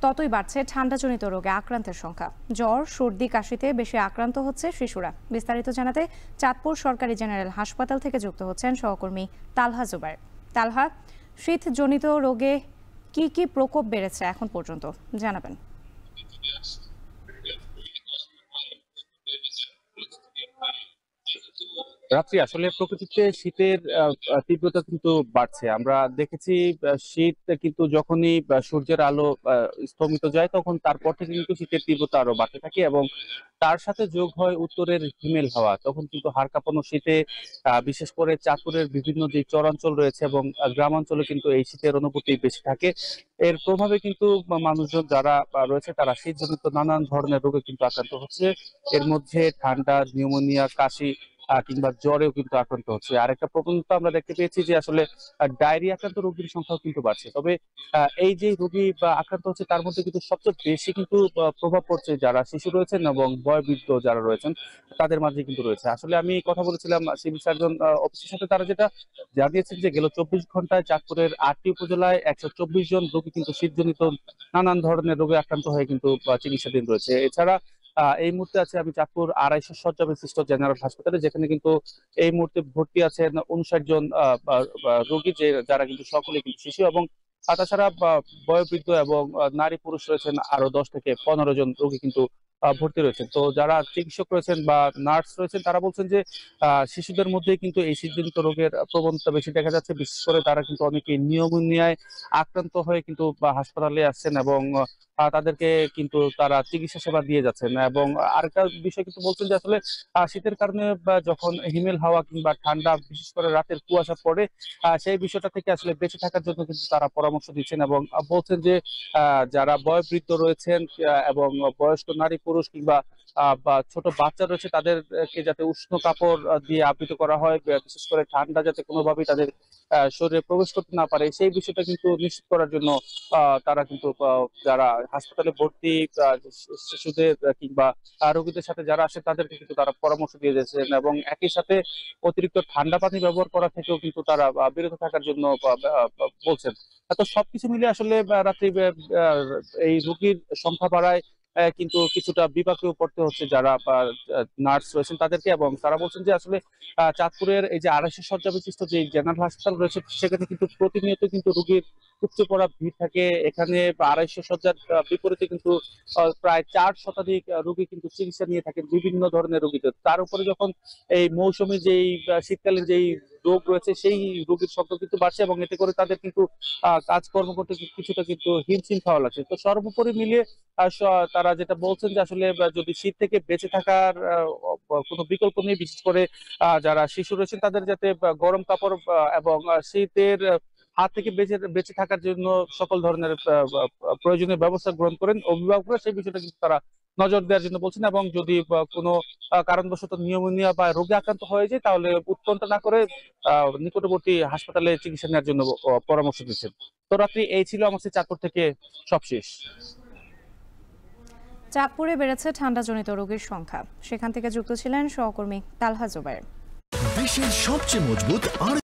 ততই বাড়ছে ঠান্ডাজনিত রোগে আক্রান্তের সংখ্যা। জ্বর, সর্দি, কাশিতে বেশি আক্রান্ত হচ্ছে শিশুরা। বিস্তারিত জানাতে চাঁদপুর সরকারি জেনারেল হাসপাতাল থেকে যুক্ত হচ্ছেন সহকর্মী তালহা জুবায়ের। তালহা, শীতজনিত রোগে কি কি প্রকোপ বেড়েছে এখন পর্যন্ত জানাবেন? রাত্রি আসলে প্রকৃতিতে শীতের তীব্রতা কিন্তু বাড়ছে। আমরা দেখেছি শীত কিন্তু যখনই সূর্যের আলো স্তমিত যায় তখন তারপর থেকে কিন্তু শীতের তীব্রতা আরো বাড়তে থাকে এবং তার সাথে যোগ হয় উত্তরের হিমেল হাওয়া। তখন কিন্তু হাড় কাঁপানো শীতে বিশেষ করে চাঁদপুরের বিভিন্ন যে চরাঞ্চল রয়েছে এবং গ্রামাঞ্চলে কিন্তু এই শীতের অনুভূতি বেশি থাকে। এর প্রভাবে কিন্তু মানুষজন যারা রয়েছে তারা শীতজনিত নানান ধরনের রোগে কিন্তু আক্রান্ত হচ্ছে। এর মধ্যে ঠান্ডা, নিউমোনিয়া, কাশি কিংবা জ্বরেও কিন্তু আক্রান্ত হচ্ছে। আরেকটা প্রবণতা আমরা দেখতে পেয়েছি যে আসলে ডায়রিয়া আক্রান্ত রোগীর সংখ্যাও কিন্তু বাড়ছে। তবে এই যে রোগী বা আক্রান্ত হচ্ছে তার মধ্যে কিন্তু সবচেয়ে বেশি কিন্তু প্রভাব পড়ছে যারা শিশু রয়েছেন এবং বয়োবৃদ্ধ যারা রয়েছেন তাদের মাঝে কিন্তু রয়েছে। আসলে আমি কথা বলেছিলাম সিভিল সার্জন অফিসের সাথে, তারা যেটা জানিয়েছেন যে গেল ২৪ ঘন্টায় চাঁদপুরের ৮টি উপজেলায় ১২৪ জন রোগী কিন্তু শীতজনিত নানান ধরনের রোগে আক্রান্ত হয়ে কিন্তু চিকিৎসাধীন রয়েছে। এছাড়া এই মুহূর্তে আছে আমি চাঁদপুর ২৫০ শয্যা বিশিষ্ট জেনারেল হাসপাতালে, যেখানে কিন্তু এই মুহূর্তে ভর্তি আছেন ৫৯ জন রোগী, যারা কিন্তু সকলে কিন্তু শিশু এবং তাছাড়া বয়োবৃদ্ধ এবং নারী পুরুষ রয়েছেন আরো ১০ থেকে ১৫ জন রোগী কিন্তু ভর্তি রয়েছেন। তো যারা চিকিৎসক রয়েছেন বা নার্স রয়েছেন তারা বলছেন যে শিশুদের মধ্যেই কিন্তু এই শীতজনিত রোগের প্রবণতা বেশি দেখা যাচ্ছে। বিশেষ করে তারা কিন্তু অনেকে নিউমোনিয়ায় আক্রান্ত হয়ে কিন্তু হাসপাতালে আসছেন এবং তাদেরকে কিন্তু তারা চিকিৎসা সেবা দিয়ে যাচ্ছেন। এবং আরেকটা বিষয় কিন্তু বলছেন যে আসলে শীতের কারণে বা যখন হিমেল হাওয়া কিংবা ঠান্ডা, বিশেষ করে রাতের কুয়াশা পড়ে, সেই বিষয়টা থেকে আসলে বেঁচে থাকার জন্য কিন্তু তারা পরামর্শ দিচ্ছেন এবং বলছেন যে যারা বয়োবৃদ্ধ রয়েছেন এবং বয়স্ক নারী পুরুষ কিংবা বা ছোট বাচ্চা রয়েছে তাদেরকে যাতে উষ্ণ কাপড় দিয়ে আবৃত করা হয়, বিশেষ করে ঠান্ডা যাতে কোনোভাবেই তাদের শরীরে প্রবেশ করতে না পারে সেই বিষয়টা কিন্তু নিশ্চিত করার জন্য তারা কিন্তু যারা হাসপাতালে ভর্তি শিশুদের কিংবা রোগীদের সাথে যারা আসে তাদেরকে কিন্তু তারা পরামর্শ দিয়ে যাচ্ছেন এবং একই সাথে অতিরিক্ত ঠান্ডা পানি ব্যবহার করা থেকেও কিন্তু তারা বিরত থাকার জন্য বলছেন। তো সবকিছু মিলে আসলে রাত্রি এই রোগীর সংখ্যা বাড়ায় কিন্তু কিছুটা বিপাকেও পড়তে হচ্ছে যারা নার্স রয়েছেন তাদেরকে, এবং তারা বলছেন যে আসলে চাঁদপুরের এই যে ২৫০ শয্যা বিশিষ্ট যে জেনারেল হাসপাতাল রয়েছে সেখানে কিন্তু প্রতিনিয়ত কিন্তু রোগীর উপচে পড়া ভিড় থাকে। এখানে ২৫০ শয্যার বিপরীতে কিন্তু প্রায় ৪ শতাধিক রোগী কিন্তু চিকিৎসা নিয়ে থাকেন বিভিন্ন ধরনের রোগীতে। তার উপরে যখন এই মৌসুমী যেই শীতকালীন যেই রোগ রয়েছে সেই রোগীর সংখ্যা কিন্তু বাড়ছে এবং এতে করে তাদের কিন্তু কাজকর্ম করতে কিছুটা কিন্তু হিমশিম খাওয়া লাগছে। তো সর্বোপরি মিলিয়ে তারা যেটা বলছেন যে আসলে যদি শীত থেকে বেঁচে থাকার কোনো বিকল্প নেই, বিশেষ করে যারা শিশু রয়েছেন তাদের যাতে গরম কাপড় এবং শীতের হাত থেকে বেঁচে বেঁচে থাকার জন্য সকল ধরনের প্রয়োজনীয় ব্যবস্থা গ্রহণ করেন অভিভাবকরা, সেই বিষয়টা কিন্তু তারা নজর দেওয়ার জন্য বলছেন এবং যদি কোনো কারণবশত নিউমোনিয়া বা রোগে আক্রান্ত হয়ে যায় তাহলে উৎকণ্ঠা না করে নিকটবর্তী হাসপাতালে চিকিৎসা নেওয়ার জন্য পরামর্শ দিচ্ছেন। তো রাত্রি এই ছিল আমার চাঁদপুর থেকে সবশেষ। চাঁদপুরে বেড়েছে ঠান্ডাজনিত রোগীর সংখ্যা। সেখান থেকে যুক্ত ছিলেন সহকর্মী তালহা জুবায়ের। দেশের সবচেয়ে মজবুত